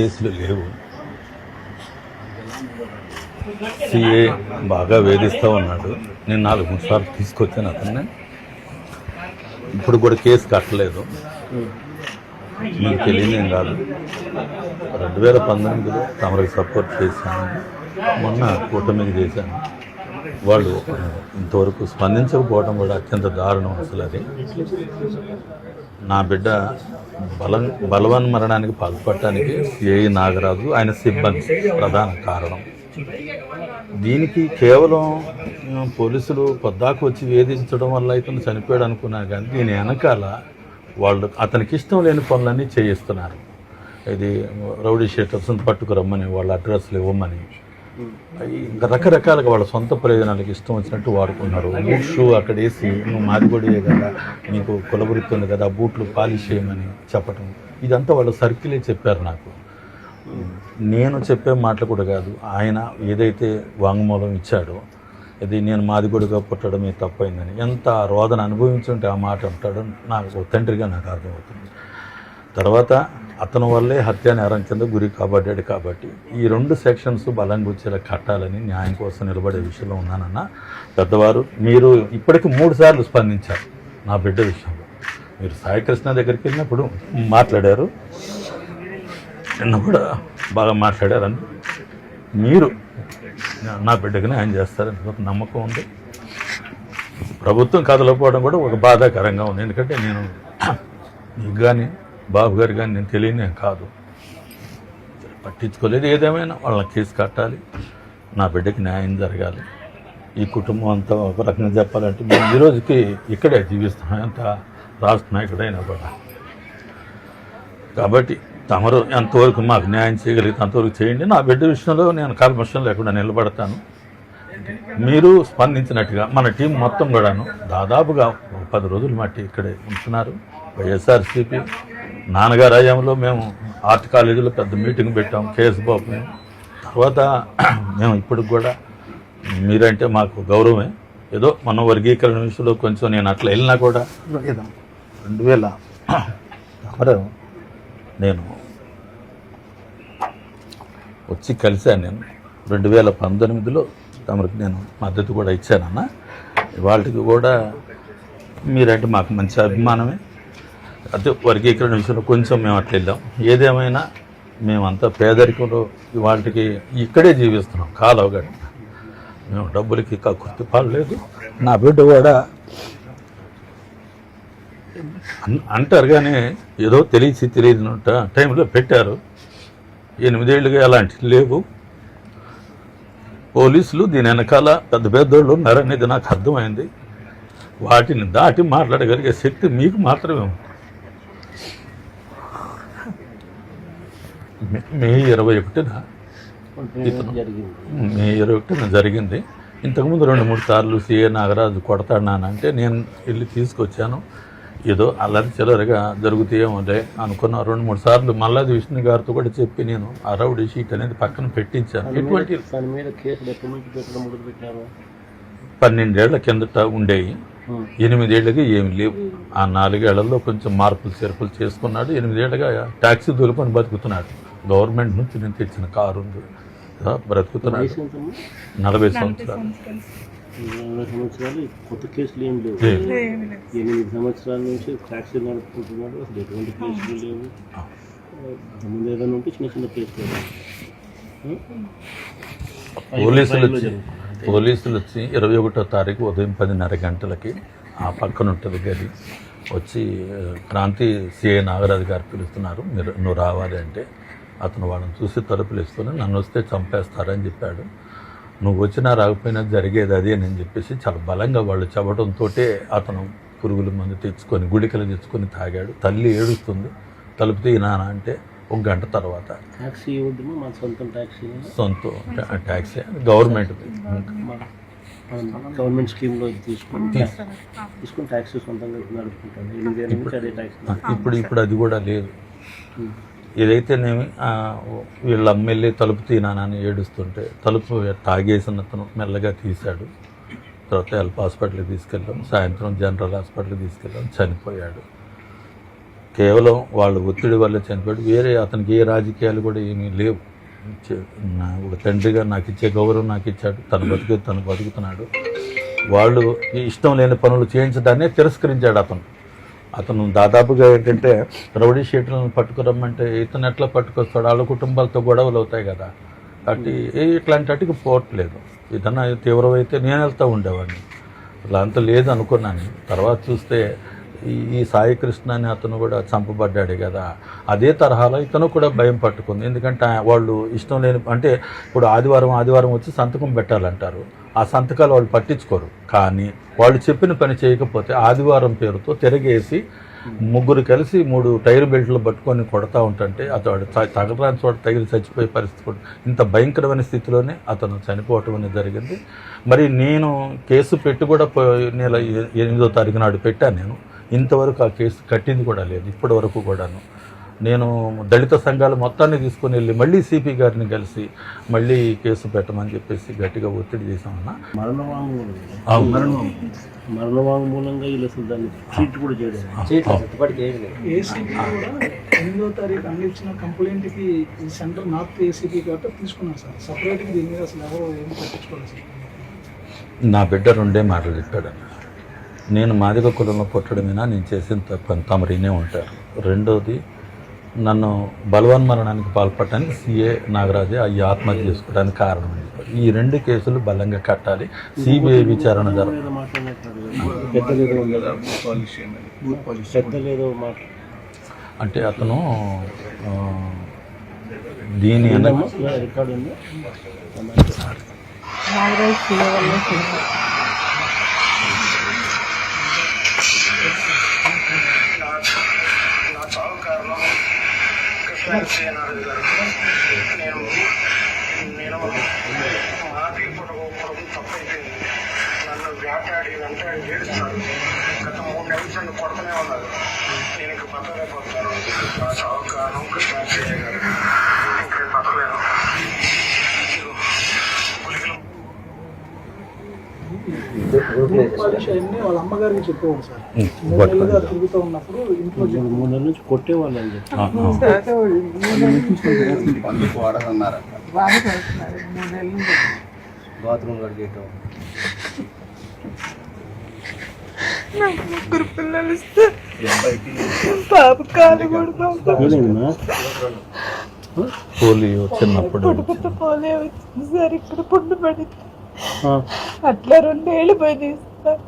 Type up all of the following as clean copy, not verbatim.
కేసులు లేవు. సిఏ బాగా వేధిస్తూ ఉన్నాడు. నేను 4-3 సార్లు తీసుకొచ్చాను అతన్ని. ఇప్పుడు కూడా కేసు కట్టలేదు. మీకు తెలియదేం కాదు. 2019లో తమరికి సపోర్ట్ చేశాను, మొన్న కూటమికి చేశాను. వాళ్ళు ఇంతవరకు స్పందించకపోవడం కూడా అత్యంత దారుణం. అసలు అది నా బిడ్డ బలవన్మరణానికి పాల్పడటానికి సిఐ నాగరాజు ఆయన సిబ్బంది ప్రధాన కారణం. దీనికి కేవలం పోలీసులు పొద్దాకు వచ్చి వేధించడం వల్ల ఇతను చనిపోయాడు అనుకున్నారు, కానీ దీని వెనకాల వాళ్ళు అతనికి ఇష్టం లేని పనులన్నీ చేయిస్తున్నారు. ఇది రౌడీ షీటర్స్ని పట్టుకురమ్మని, వాళ్ళ అడ్రస్లు ఇవ్వమని, ఇంకా రకరకాలుగా వాళ్ళ సొంత ప్రయోజనాలకు ఇష్టం వచ్చినట్టు వాడుకున్నారు. బూట్ షూ అక్కడ వేసి, నువ్వు మాదిగొడియే కదా, నీకు కులవృత్తి ఉంది కదా, బూట్లు పాలిష్ చేయమని చెప్పటం, ఇదంతా వాళ్ళు సర్కిలే చెప్పారు నాకు. నేను చెప్పే మాటలు కూడా కాదు. ఆయన ఏదైతే వాంగ్మూలం ఇచ్చాడో, ఇది నేను మాదిగొడిగా పుట్టడమే తప్పైందని, ఎంత రోదన అనుభవించుంటే ఆ మాట అంటాడో నాకు తండ్రిగా నాకు అర్థమవుతుంది. తర్వాత అతని వల్లే హత్యా నేరం కింద గురి కాబడ్డాడు. కాబట్టి ఈ 2 సెక్షన్స్ బలంగా వచ్చేలా కట్టాలని న్యాయం కోసం నిలబడే విషయంలో ఉన్నానన్న. పెద్దవారు మీరు ఇప్పటికి 3 సార్లు స్పందించారు నా బిడ్డ విషయంలో. మీరు సాయికృష్ణ దగ్గరికి వెళ్ళినప్పుడు మాట్లాడారు, నిన్న కూడా బాగా మాట్లాడారని. మీరు నా బిడ్డకి న్యాయం చేస్తారని ఒక నమ్మకం ఉంది. ప్రభుత్వం కదలకపోవడం కూడా ఒక బాధాకరంగా ఉంది. ఎందుకంటే నేను నీకు కానీ బాబు గారు కానీ నేను తెలియనే కాదు, పట్టించుకోలేదు. ఏదేమైనా వాళ్ళని కేసు కట్టాలి, నా బిడ్డకి న్యాయం జరగాలి. ఈ కుటుంబం అంతా ఒక రకంగా చెప్పాలంటే మేము ఈ రోజుకి ఇక్కడే జీవిస్తున్నాం, ఎంత రాష్ట్ర నాయకుడైనా కూడా. కాబట్టి తమరు ఎంతవరకు మాకు న్యాయం చేయగలిగితే అంతవరకు చేయండి. నా బిడ్డ విషయంలో నేను కల్మషం లేకుండా నిలబడతాను. మీరు స్పందించినట్టుగా మన టీం మొత్తం కూడాను దాదాపుగా 10 రోజుల మట్టి ఇక్కడే ఉంటున్నారు. వైఎస్ఆర్సీపీ నాన్నగారు హయాంలో మేము ఆర్ట్ కాలేజీలో పెద్ద మీటింగ్ పెట్టాం, కేఎస్ బాబు మేము. తర్వాత మేము ఇప్పటికి కూడా మీరంటే మాకు గౌరవమే. ఏదో మన వర్గీకరణ విషయంలో కొంచెం నేను అట్లా వెళ్ళినా కూడా 2000 నేను వచ్చి కలిశాను. నేను 2019లో తమరికి నేను మద్దతు కూడా ఇచ్చానన్న. వాళ్ళకి కూడా మీరంటే మాకు మంచి అభిమానమే. అదే వర్గీకరణ విషయంలో కొంచెం మేము అట్లా వెళ్ళాం. ఏదేమైనా మేమంతా పేదరికంలో వాటికి ఇక్కడే జీవిస్తున్నాం కాలవగడ. మేము డబ్బులకి కక్కుర్తి పడలేదు. నా బిడ్డ కూడా అంటారు కానీ ఏదో తెలియదు టైంలో పెట్టారు. 8 ఏళ్ళుగా అలాంటివి లేవు. పోలీసులు దీని వెనకాల పెద్ద పెద్దోళ్ళు ఉన్నారనేది నాకు అర్థమైంది. వాటిని దాటి మాట్లాడగలిగే శక్తి మీకు మాత్రమే ఉంది. మే 21న జరిగింది. ఇంతకుముందు 2-3 సార్లు సిఏ నాగరాజు కొడతాడానంటే నేను వెళ్ళి తీసుకొచ్చాను. ఏదో అల్లరి చిల్లరగా జరుగుతాయేమోలే అనుకున్న 2-3 సార్లు మల్లాది విష్ణు గారితో కూడా చెప్పి నేను ఆ రౌడీ షీట్ అనేది పక్కన పెట్టించాను. ఎటువంటి 12 ఏళ్ల కిందట ఉండేవి, 8 ఏళ్ళకి ఏమి లేవు. ఆ 4 ఏళ్లలో కొంచెం మార్పులు చేర్పులు చేసుకున్నాడు. 8 ఏళ్ళగా ట్యాక్సీ దొలుకొని బతుకుతున్నాడు. గవర్నమెంట్ నుంచి నేను తెచ్చిన కారు ఉంది, బ్రతుకుతున్నాడు. 40 సంవత్సరాలు. కొత్త కేసులు ఏం లేవు. 8 సంవత్సరాల నుంచి ట్యాక్సీ నడుపుకుంటున్నాడు. అసలు ఎటువంటి కేసులు లేవు. ముందు ఏదైనా ఉంటే చిన్న చిన్న కేసులు. పోలీసులు వచ్చి 21వ తారీఖు ఉదయం 10:30 గంటలకి ఆ పక్కన ఉంటుంది గది వచ్చి క్రాంతి సిఐ నాగరాజు గారు పిలుస్తున్నారు, నువ్వు రావాలి అంటే అతను వాళ్ళని చూసి తలుపులు వేసుకొని నన్ను వస్తే చంపేస్తారని చెప్పాడు. నువ్వు వచ్చినా రాకపోయినా జరిగేది అదే అని చెప్పేసి చాలా బలంగా వాళ్ళు చెప్పడంతో అతను పురుగుల మందు తెచ్చుకొని గుళికలు తెచ్చుకొని తాగాడు. తల్లి ఏడుస్తుంది, తలుపు తీయనానా అంటే 1 గంట తర్వాత ట్యాక్సీ సొంత ట్యాక్సీ గవర్నమెంట్ స్కీమ్లో తీసుకొని ట్యాక్సీ సొంతంగా నడుపుకుంటాను. ఇప్పుడు అది కూడా లేదు. ఏదైతేనేమి వీళ్ళ ఎమ్మెల్యే తలుపు తీనానని ఏడుస్తుంటే తలుపు తాగేసిన అతను మెల్లగా తీశాడు. తర్వాత హెల్ప్ హాస్పిటల్కి తీసుకెళ్ళాం, సాయంత్రం జనరల్ హాస్పిటల్కి తీసుకెళ్ళాం, చనిపోయాడు. కేవలం వాళ్ళ ఒత్తిడి వల్ల చనిపోయాడు. వేరే అతనికి ఏ రాజకీయాలు కూడా ఏమీ లేవు. ఒక తండ్రిగా నాకు ఇచ్చే గౌరవం నాకు ఇచ్చాడు. తను బతుకుతున్నాడు. వాళ్ళు ఇష్టం లేని పనులు చేయించడాన్ని తిరస్కరించాడు అతను దాదాపుగా ఏంటంటే రౌడీ షీటర్లను పట్టుకురమ్మంటే ఇతను ఎట్లా పట్టుకొస్తాడు, వాళ్ళ కుటుంబాలతో గొడవలు అవుతాయి కదా. కాబట్టి ఇట్లాంటి వాటికి పోవట్లేదు. ఏదన్నా తీవ్రమైతే నేను వెళ్తూ ఉండేవాడిని. అట్లా అంత లేదు అనుకున్నాను. తర్వాత చూస్తే ఈ సాయి కృష్ణ అని అతను కూడా చంపబడ్డాడు కదా. అదే తరహాలో ఇతను కూడా భయం పట్టుకుంది. ఎందుకంటే వాళ్ళు ఇష్టం లేని అంటే ఇప్పుడు ఆదివారం వచ్చి సంతకం పెట్టాలంటారు. ఆ సంతకాలు వాళ్ళు పట్టించుకోరు. కానీ వాళ్ళు చెప్పిన పని చేయకపోతే ఆదివారం పేరుతో తిరగేసి ముగ్గురు కలిసి 3 టైర్ బెల్ట్లు పట్టుకొని కొడతా ఉంటుంటే అతడు తగలరాని చోట తగిలి చచ్చిపోయే పరిస్థితి కూడా. ఇంత భయంకరమైన స్థితిలోనే అతను చనిపోవటం అనేది జరిగింది. మరి నేను కేసు పెట్టి కూడా నెల 8వ తారీఖు నాడు పెట్టాను. నేను ఇంతవరకు ఆ కేసు కట్టింది కూడా లేదు ఇప్పటి వరకు కూడాను. నేను దళిత సంఘాలు మొత్తాన్ని తీసుకుని వెళ్ళి మళ్ళీ సిపి గారిని కలిసి మళ్ళీ కేసు పెట్టమని చెప్పేసి గట్టిగా ఒత్తిడి చేసామన్నా. మరణవాంగ్మూలంగా వీళ్ళు అసలు దాన్ని ట్రీట్ కూడా చేయడం. ఏసీపీ కూడా 8వ తారీఖు అందించిన కంప్లైంట్కి ఈ సెంటర్ నార్త్ ఏసీపీ కాబట్టి తీసుకున్నాను సార్. సపరేట్గా దీని మీద అసలు ఎవరు ఏం పట్టించుకోలేదు సార్. నా బిడ్డ 2 మాటలు చెప్పాడన్న. నేను మాదిగ కులంలో పుట్టడమేనా, నేను చేసిన తప్పని తమరినే ఉంటారు. రెండోది, నన్ను బలవన్మరణానికి పాల్పడటానికి సిఏ నాగరాజే ఈ ఆత్మహత్య చేసుకోవడానికి కారణం. ఈ 2 కేసులు బలంగా కట్టాలి. సిబిఐ విచారణ అంటే అతను దీని నేను మాది పొడవు తప్పైపోయింది. నన్ను వేటాడినంటే ఏడుస్తాడు. గత 3 నెలల నుండి కొడుతూనే ఉన్నారు. నేను ఇంక బతకలేకపోతున్నాను. నా చావు కారణం కృష్ణాచార్య గారు. ఇంక బతకలేను. అన్ని వాళ్ళ అమ్మగారికి చెప్పేవాడు సార్. 3 నెలలుగా తిరుగుతూ ఉన్నప్పుడు ఇంట్లో 3 నెలల నుంచి కొట్టేవాళ్ళు అని చెప్పి బాత్రూమ్ కడిగేయటం. ముగ్గురు పిల్లలు ఇస్తే బాబు కాలు కూడా పోలియో చిన్నప్పుడు పోలియో వచ్చింది సార్. ఇక్కడ పుండు పడింది. అట్లా 2 ఏళ్ళు పోయింది సార్.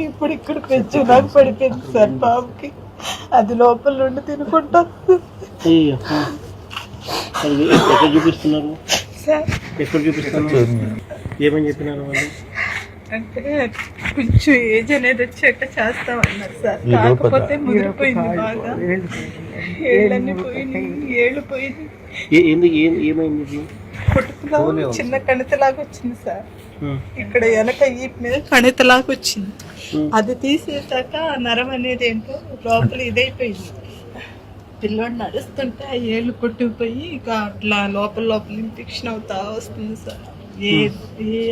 ఇప్పుడు ఇక్కడ పెంచు నాకు పడిపోయింది సార్ బాబుకి. అది లోపల నుండి తినుకుంటా చూపిస్తున్నారు సార్. ఎక్కడ చూపిస్తున్నారు? ఏమని చెప్పినారు వాళ్ళు? అంటే కొంచెం ఏజ్ అనేది వచ్చాక చేస్తామన్నారు సార్. కాకపోతే ముదిరిపోయింది బాగా. ఏళ్ళన్నీ పోయినాయి. ఏళ్ళు పోయింది. ఏమైంది? పుట్టుకలో చిన్న కణితలాగా వచ్చింది సార్. ఇక్కడ వెనక ఈ మీద కణితలాగా వచ్చింది. అది తీసేసాక నరం అనేది ఏంటో లోపల ఇదైపోయింది. పిల్లోడు నడుస్తుంటే ఆ ఏళ్ళు కొట్టుకుపోయి ఇక అట్లా లోపల ఇన్ఫెక్షన్ అవుతా వస్తుంది సార్. ఏ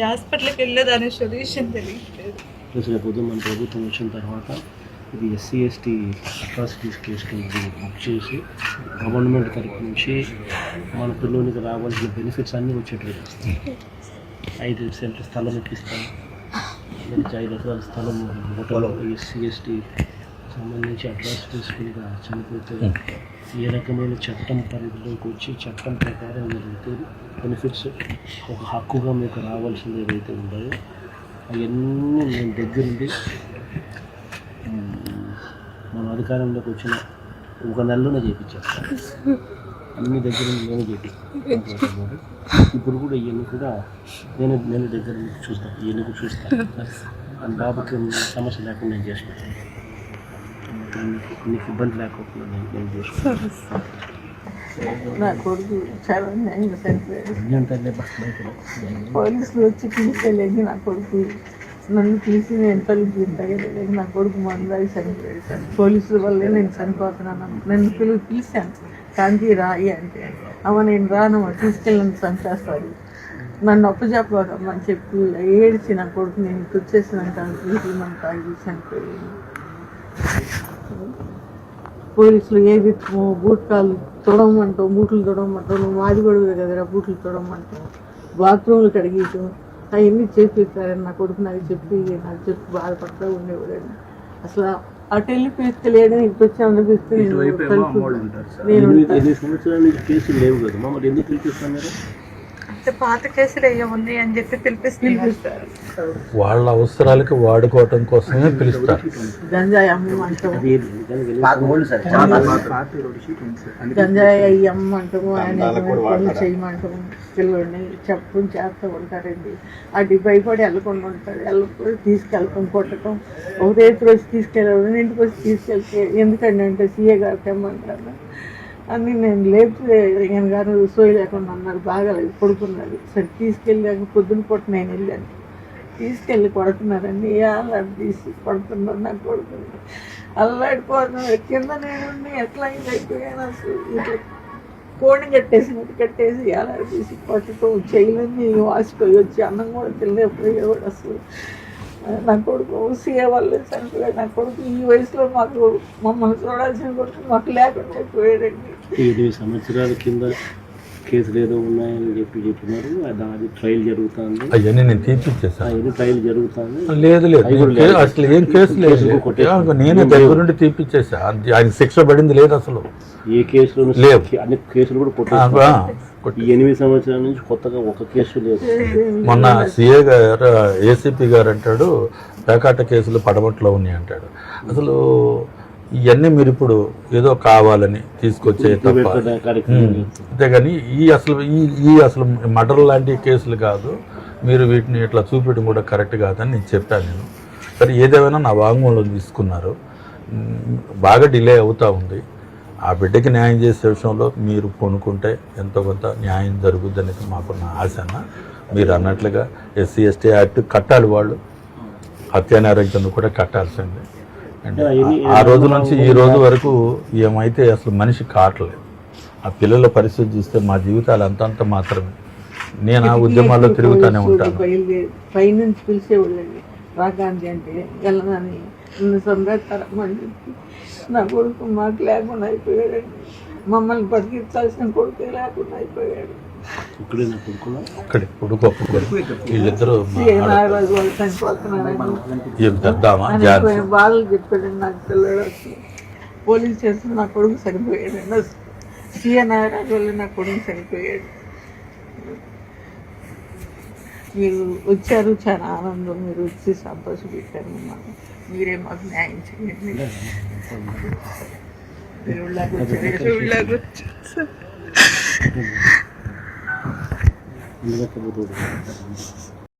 హాస్పిటల్కి వెళ్ళేదాని సొల్యూషన్ తెలియట్లేదు. రేపు మన ప్రభుత్వం వచ్చిన తర్వాత ఇది SC ST atrocities case book చేసి గవర్నమెంట్ తరఫు నుంచి మన పిల్లలకి రావాల్సిన బెనిఫిట్స్ అన్నీ వచ్చేటట్టు 5 సెంటర్ స్థలం ఇప్పిస్తాం. 5 ఎకరాల స్థలం హోటల్లో ఎస్సీ ఎస్టీ సంబంధించి అట్రాసిటీస్ మీద చనిపోతే ఏ రకమైన చట్టం పరిధిలోకి వచ్చి చట్టం ప్రకారం ఏదైతే బెనిఫిట్స్ ఒక హక్కుగా మీకు రావాల్సింది ఏదైతే ఉండాలో అవన్నీ నేను దగ్గరుండి మన అధికారంలోకి వచ్చిన 1 నెలలోనే చేయించేస్తాను. అన్ని దగ్గర నేను చేయించాను. ఇప్పుడు కూడా ఇవన్నీ కూడా నేను దగ్గర చూస్తాను. ఇవన్నీ కూడా చూస్తాను. మన బాబుకి సమస్య లేకుండా నేను చేసుకుంటాను. నీకు ఇబ్బంది లేకుండా నేను చూసుకుంటాను. నా కొడుకు చాలా న్యాయంగా చనిపోయాడు. పోలీసులు వచ్చి పిలిచలేదు. నా కొడుకు నన్ను పిలిచి నేను తల్లి తగ్గలేదు. నా కొడుకు మందాగి చనిపోయాడు సార్. పోలీసుల వల్లే నేను చనిపోతున్నాను. నన్ను పిలిచాను. కాంతి రాయి అంటే అమ్మ నేను రానమ్మా తీసుకెళ్ళి చంపేస్తాడు. నన్ను అప్పచెప్పమని చెప్పి ఏడిచి నా కొడుకు నేను వచ్చేసినాక తీసుకున్నాను తాగి చనిపోయాను. పోలీసులు ఏది బూట్ కాలు తొడమంటావు, బూట్లు తొడమంటావు, నువ్వు మాది గొడవే కదరా బూట్లు తొడమంటావు, బాత్రూమ్లు కడిగేయటం అవన్నీ చేపిస్తారని నా కొడుకు నాకు చెప్పి బాధపడతా ఉండేవాడండి. అసలు అటు వెళ్ళి పిలుస్తలేడని ఇటు వచ్చి అనిపిస్తే నేను ఎన్ని సంవత్సరాల నుంచి కేసులు లేవు కదా, మరి ఎందుకు పిలిపిస్తాను మీరు? అంటే పాత కేసులు ఏమో ఉన్నాయి అని చెప్పి పిలిపిస్తారు. వాళ్ళ అవసరాలకి వాడుకోవటం కోసమే పిలుస్తారు. గంజాయి అమ్మంటాం, అది గంజాయి అయ్యి అమ్మంటాము, ఆయన పనులు చేయమంటాము, పిల్లల్ని చెప్పు చేస్తూ ఉంటారండి. అది భయపడి వెళ్ళకుండా ఉంటారు, వెళ్ళకపోతే తీసుకెళ్ళటం కొట్టడం. ఒక రేపు రోజు తీసుకెళ్ళారు, ఇంటికి వచ్చి తీసుకెళ్తే ఎందుకండి అంటే సీఏ గారు తెమ్మంటారు అని నేను లేపితే ఈయన గారు సోయి లేకుండా అన్నారు, బాగాలేదు పడుకున్నాడు. సరే తీసుకెళ్ళాక పొద్దున పూట నేను వెళ్ళాను, తీసుకెళ్ళి కొడుతున్నారండి, అల్లాడి తీసి కొడుతున్నారు, నాకు కొడుతున్నారు, అల్లాడిపోతున్నారు. కింద నేను ఎట్లా ఇది అయిపోయాను, అసలు ఇట్లా కోడిని కట్టేసి అల్లాడి తీసి కొట్టడం, చెయ్యిలన్నీ వాసిపోయి వచ్చి అన్నం కూడా తినలేకపోయేవాడు. అసలు నా కొడుకు సీఏ వల్లే చనిపోయాడు. నా కొడుకు ఈ వయసులో మమ్మల్ని చూడాల్సిన కొడుకు మాకు లేకుండా అయిపోయాడండి. 8 సంవత్సరాల కింద కేసులు ఏదో ఉన్నాయని చెప్పినారు, అది ట్రయల్ జరుగుతుంది. అవన్నీ నేను తీపిచ్చేసాను. అవన్నీ ట్రయల్ జరుగుతుంది. లేదు అసలు ఏం కేసు లేదు, నేనే దగ్గర నుండి తీపిచ్చేసా. ఆయన శిక్ష పడింది లేదు అసలు, ఏ కేసులు లేవు. అన్ని కేసులు కూడా కొట్టేసారు. 8 సంవత్సరాల నుంచి కొత్తగా ఒక కేసు లేదు. మొన్న సిఏ గారు ఏసీపీ గారు అంటాడు పేకాట కేసులు పడమట్లో ఉన్నాయి అంటాడు. అసలు ఇవన్నీ మీరు ఇప్పుడు ఏదో కావాలని తీసుకొచ్చే తప్ప, అంతేగాని అసలు మర్డర్ లాంటి కేసులు కాదు, మీరు వీటిని ఇట్లా చూపించడం కూడా కరెక్ట్ కాదని నేను చెప్పాను. నేను సరే ఏదేమైనా నా వాంగ్మూలం తీసుకున్నారు, బాగా డిలే అవుతూ ఉంది. ఆ బిడ్డకి న్యాయం చేసే విషయంలో మీరు కొనుక్కుంటే ఎంతో కొంత న్యాయం జరుగుద్ది అనేది మాకున్న ఆశన. మీరు అన్నట్లుగా ఎస్సీ ఎస్టీ యాక్ట్ కట్టాలి, వాళ్ళు హత్యానేరం కింద కూడా కట్టాల్సిందే. అంటే ఆ రోజు నుంచి ఈ రోజు వరకు ఏమైతే అసలు మనిషి కావట్లేదు. ఆ పిల్లల పరిస్థితి చూస్తే మా జీవితాలు అంతంత మాత్రమే. నేను ఆ ఉద్యమాల్లో తిరుగుతూనే ఉంటాను. పైనుంచి పిలిచేవాళ్ళండి, రాగాంధీ అంటే వెళ్ళనని సంబేస్తారమ్మని చెప్పి. నా కొడుకు మాకు లేకుండా అయిపోయాడండి, మమ్మల్ని బతికించాల్సిన కొడుకే లేకుండా అయిపోయాడు. అక్కడే కొడుకు వీళ్ళిద్దరూ నాగరాజు వాళ్ళు చనిపోతున్నారని బాధలు చెప్పాడండి. నాకు పిల్లడు వచ్చి పోలీస్ స్టేషన్ నా కొడుకు చనిపోయాడండి. సీఏ నాగరాజు వాళ్ళు నా కొడుకు చనిపోయాడు. మీరు వచ్చారు, చాలా ఆనందం, మీరు వచ్చి సంతోషపెట్టారు మమ్మల్ని. మీరే మాకు న్యాయం చేయండి. వచ్చారు